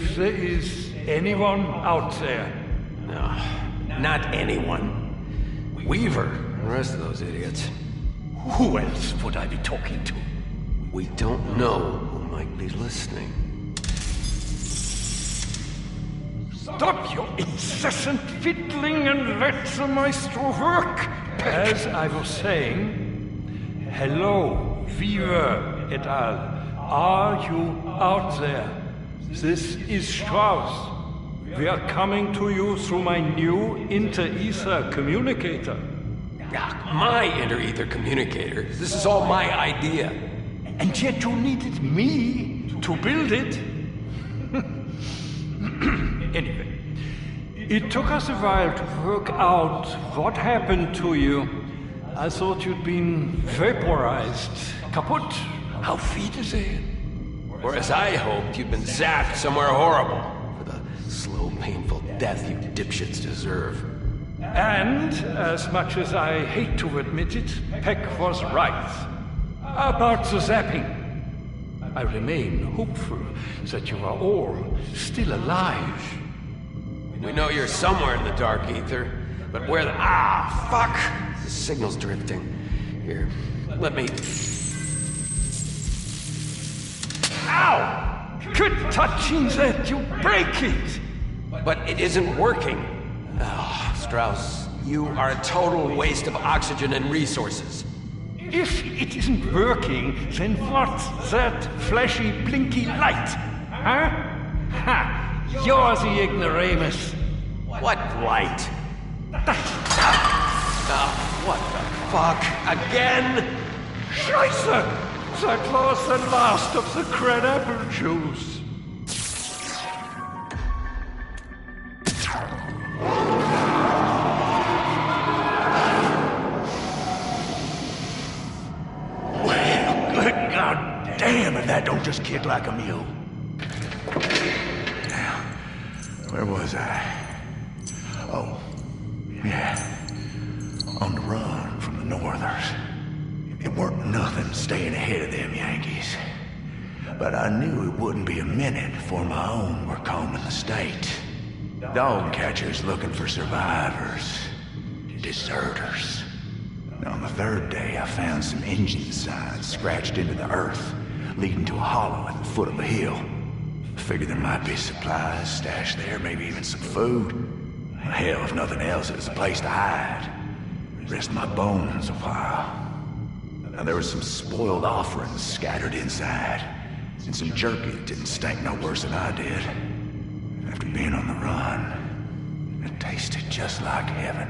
if there is anyone out there. No, not anyone. Weaver, and the rest of those idiots. Who else would I be talking to? We don't know who might be listening. Stop your incessant fiddling and let the maestro work! As I was saying, hello, Weaver et al. Are you out there? This is Strauss. We are coming to you through my new inter-ether communicator. My inter-ether communicator? This is all my idea. And yet you needed me to build it? Anyway, it took us a while to work out what happened to you. I thought you'd been vaporized, kaput. Auf Wiedersehen. Or as I hoped, you'd been zapped somewhere horrible for the slow, painful death you dipshits deserve. And, as much as I hate to admit it, Peck was right. About the zapping. I remain hopeful that you are all still alive. We know you're somewhere in the dark ether, but where the... fuck! The signal's drifting. Here, let me... Ow! Quit touching that, you break it! But it isn't working. Oh, Strauss, you are a total waste of oxygen and resources. If it isn't working, then what's that flashy, blinky light? Huh? Ha! You're the ignoramus. What light? What the fuck? Again? Scheiße! That was the last of the crab-apple juice. Damn, if that don't just kick like a mule. Now, where was I? Oh, yeah. On the run from the Northers. It weren't nothing staying ahead of them Yankees. But I knew it wouldn't be a minute before my own were combing the state. Dog catchers looking for survivors. Deserters. On the third day, I found some engine signs scratched into the earth, leading to a hollow at the foot of a hill. I figured there might be supplies stashed there, maybe even some food. Hell, if nothing else, it was a place to hide. Rest my bones a while. Now, there was some spoiled offerings scattered inside, and some jerky that didn't stink no worse than I did. After being on the run, it tasted just like heaven.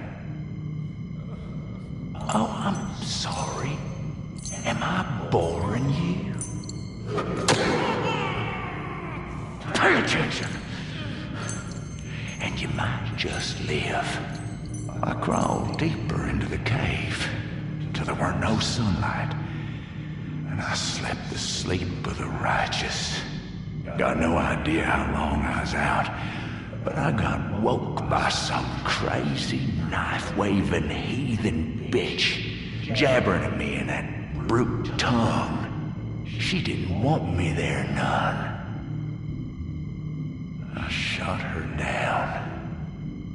Oh, I'm sorry. Am I boring you? Pay attention. And you might just live. I crawled deeper into the cave till there weren't no sunlight. And I slept the sleep of the righteous. Got no idea how long I was out, but I got woke by some crazy knife-waving heathen bitch jabbering at me in that brute tongue. She didn't want me there none. I shot her down.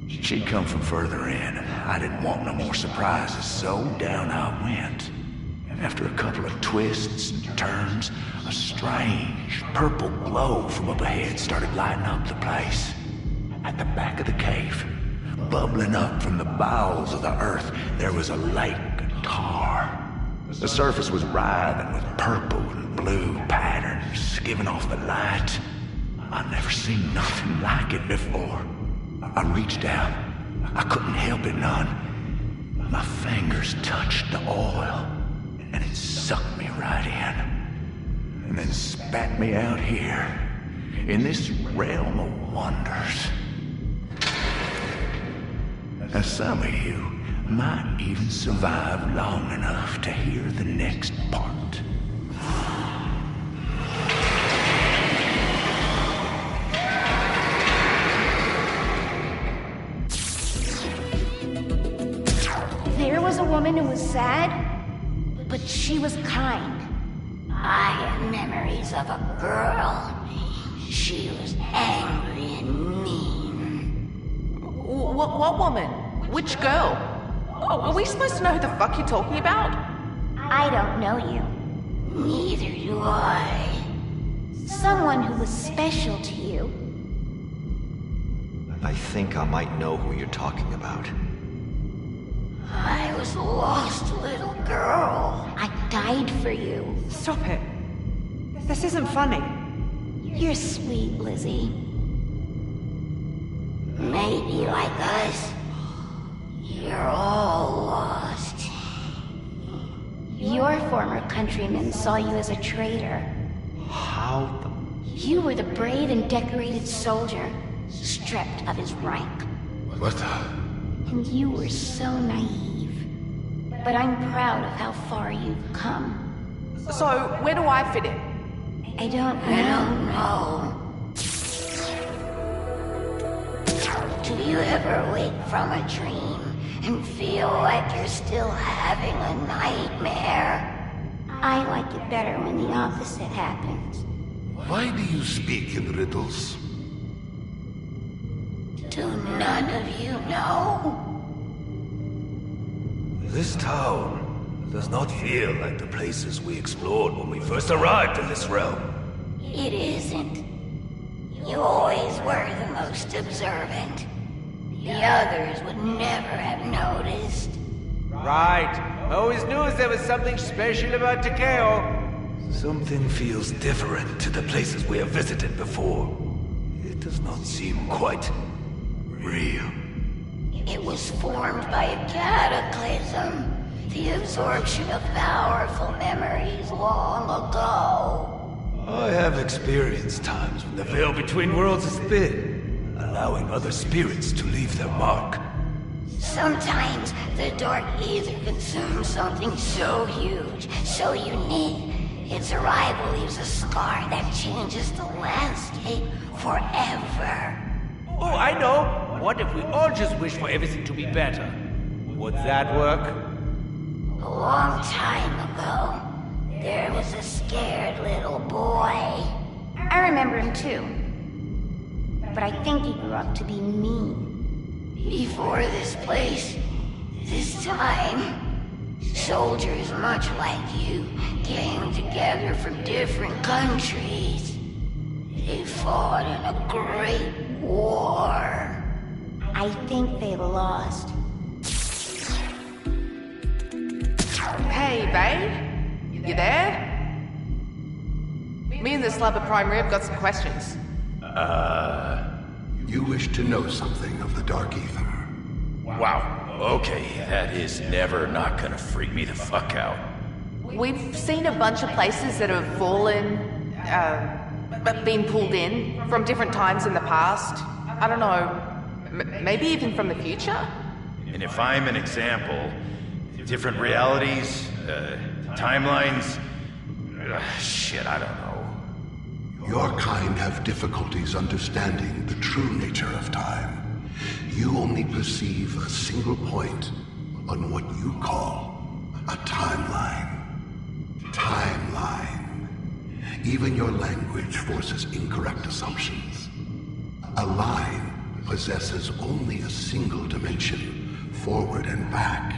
She'd come from further in, and I didn't want no more surprises, so down I went. After a couple of twists and turns, a strange purple glow from up ahead started lighting up the place. At the back of the cave, bubbling up from the bowels of the earth, there was a lake of tar. The surface was writhing with purple and blue patterns, giving off the light. I'd never seen nothing like it before. I reached out. I couldn't help it none. My fingers touched the oil, and it sucked me right in. And then spat me out here, in this realm of wonders. Now, some of you might even survive long enough to hear the next part. There was a woman who was sad, but she was kind. I have memories of a girl. She was angry and mean. What woman? Which girl? Oh, are we supposed to know who the fuck you're talking about? I don't know you. Neither do I. Someone who was special to you. I think I might know who you're talking about. I was a lost little girl. I died for you. Stop it. This isn't funny. You're sweet, Lizzie. Maybe like us, you're all lost. Your former countrymen saw you as a traitor. How the... You were the brave and decorated soldier, stripped of his rank. What the... And you were so naive. But I'm proud of how far you've come. So, where do I fit in? I don't know. Do you ever wake from a dream and feel like you're still having a nightmare? I like it better when the opposite happens. Why do you speak in riddles? Do none of you know? This town does not feel like the places we explored when we first arrived in this realm. It isn't. You always were the most observant. The others would never have noticed. Right. I always knew there was something special about Takeo. Something feels different to the places we have visited before. It does not seem quite real. It was formed by a cataclysm. The absorption of powerful memories long ago. I have experienced times when the veil between worlds is thin, allowing other spirits to leave their mark. Sometimes the dark ether consumes something so huge, so unique, its arrival leaves a scar that changes the landscape forever. Oh, I know. What if we all just wish for everything to be better? Would that work? A long time ago, there was a scared little boy. I remember him too. But I think he grew up to be mean. Before this place, this time, soldiers much like you came together from different countries. They fought in a great war. I think they lost. Hey, babe? You there? Me and the slab of prime rib got some questions. You wish to know something of the Dark Ether? Wow. Okay, that is never not gonna freak me the fuck out. We've seen a bunch of places that have fallen, been pulled in from different times in the past. I don't know, maybe even from the future? And if I'm an example, different realities, timelines, shit, I don't know. Your kind have difficulties understanding the true nature of time. You only perceive a single point on what you call a timeline. Timeline. Even your language forces incorrect assumptions. A line possesses only a single dimension, forward and back.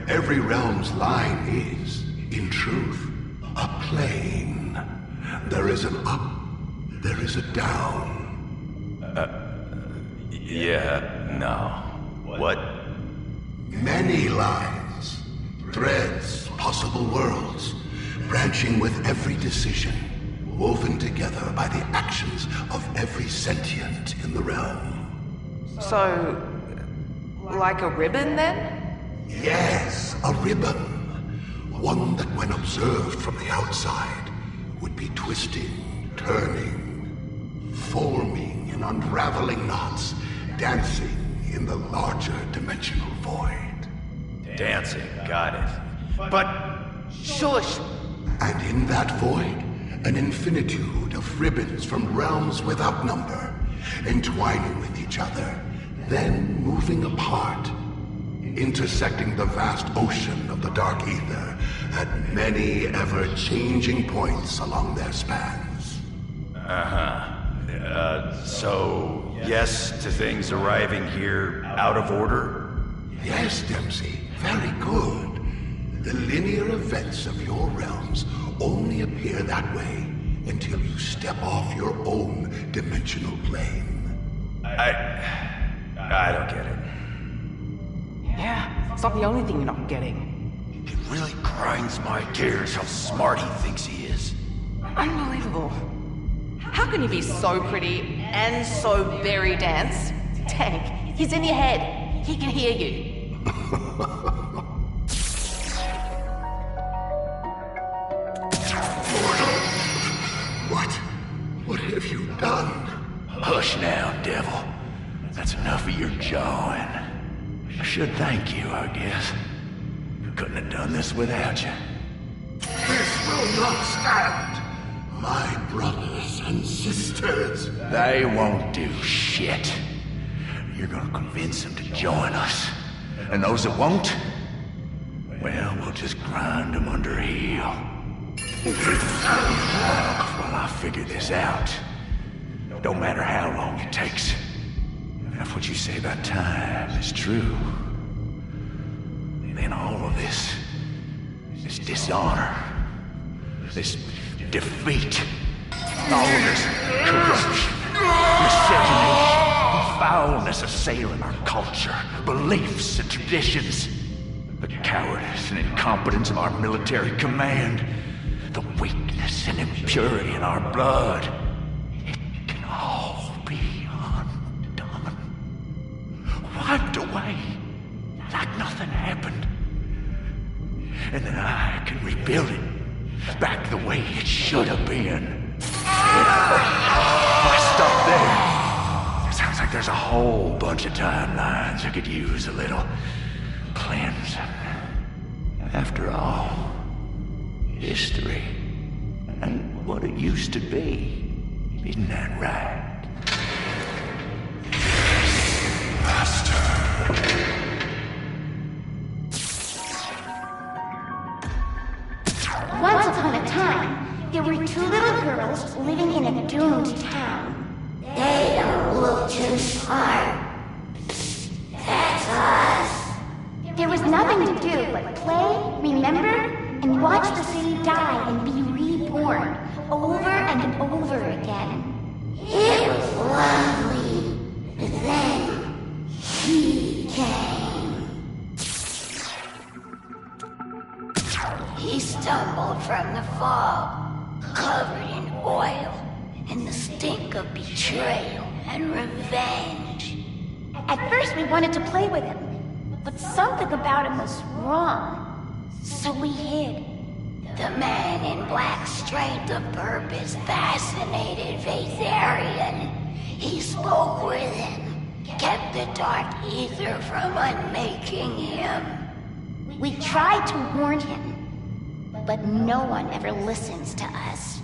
Every realm's line is, in truth, a plane. There is an up, there is a down. What? Many lines, threads, possible worlds, branching with every decision, woven together by the actions of every sentient in the realm. So, like a ribbon then? Yes, a ribbon. One that when observed from the outside would be twisting, turning, forming in unraveling knots, dancing in the larger dimensional void. Dancing, got it. But... Shush! And in that void, an infinitude of ribbons from realms without number, entwining with each other, then moving apart, intersecting the vast ocean of the Dark Ether at many ever-changing points along their spans. Uh-huh. So, yes to things arriving here out of order? Yes, Dempsey, very good. The linear events of your realms only appear that way until you step off your own dimensional plane. I don't get it. Yeah, it's not the only thing you're not getting. It really grinds my gears how smart he thinks he is. Unbelievable. How can you be so pretty and so very dense? Tank, he's in your head. He can hear you. What have you done? Hush now, devil. That's enough of your jawing. I should thank you, I guess. Couldn't have done this without you. This will not stand. My brothers and sisters. They won't do shit. You're gonna convince them to join us. And those that won't, well, we'll just grind them under heel. While I figure this out. Don't matter how long it takes. If what you say about time is true, then all of this dishonor, this defeat, all of this corruption, miscegenation, foulness assailing our culture, beliefs and traditions, the cowardice and incompetence of our military command, the weakness and impurity in our blood, it can all be undone, wiped away like nothing happened. And then I can rebuild it back the way it should have been. Why stop there? Sounds like there's a whole bunch of timelines that could use a little cleansing. After all, history and what it used to be. Isn't that right? Master. Once upon a time, there were two little girls living in a doomed town. They don't look too smart. That's us. There was nothing to do but play, remember, and watch the city die and be reborn over and over again. It was lovely. But then he came. He stumbled from the fog, covered in oil and the stink of betrayal and revenge. At first we wanted to play with him, but something about him was wrong, so we hid. The man in black's strength of purpose fascinated Vatharian. He spoke with him, kept the dark ether from unmaking him. We tried to warn him, but no one ever listens to us.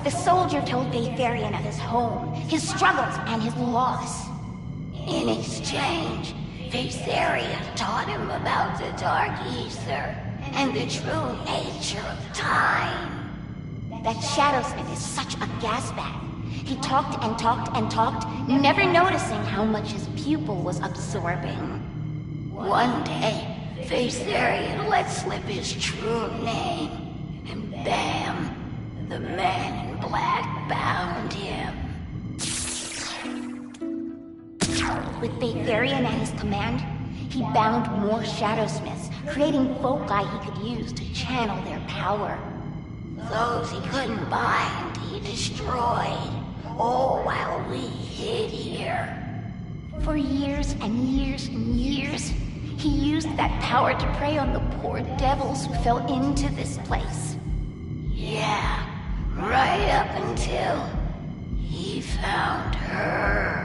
The soldier told Vatharian of his home, his struggles, and his loss. In exchange, Vatharian taught him about the dark ether and the true nature of time. That Shadowsmith is such a gas bag. He talked and talked and talked, never noticing how much his pupil was absorbing. One day, Vatharian let slip his true name, and bam, the man in black bound him. With Vatharian at his command, he bound more Shadowsmiths, creating foci he could use to channel their power. Those he couldn't bind, he destroyed, all while we hid here. For years and years and years, he used that power to prey on the poor devils who fell into this place. Yeah, right up until he found her.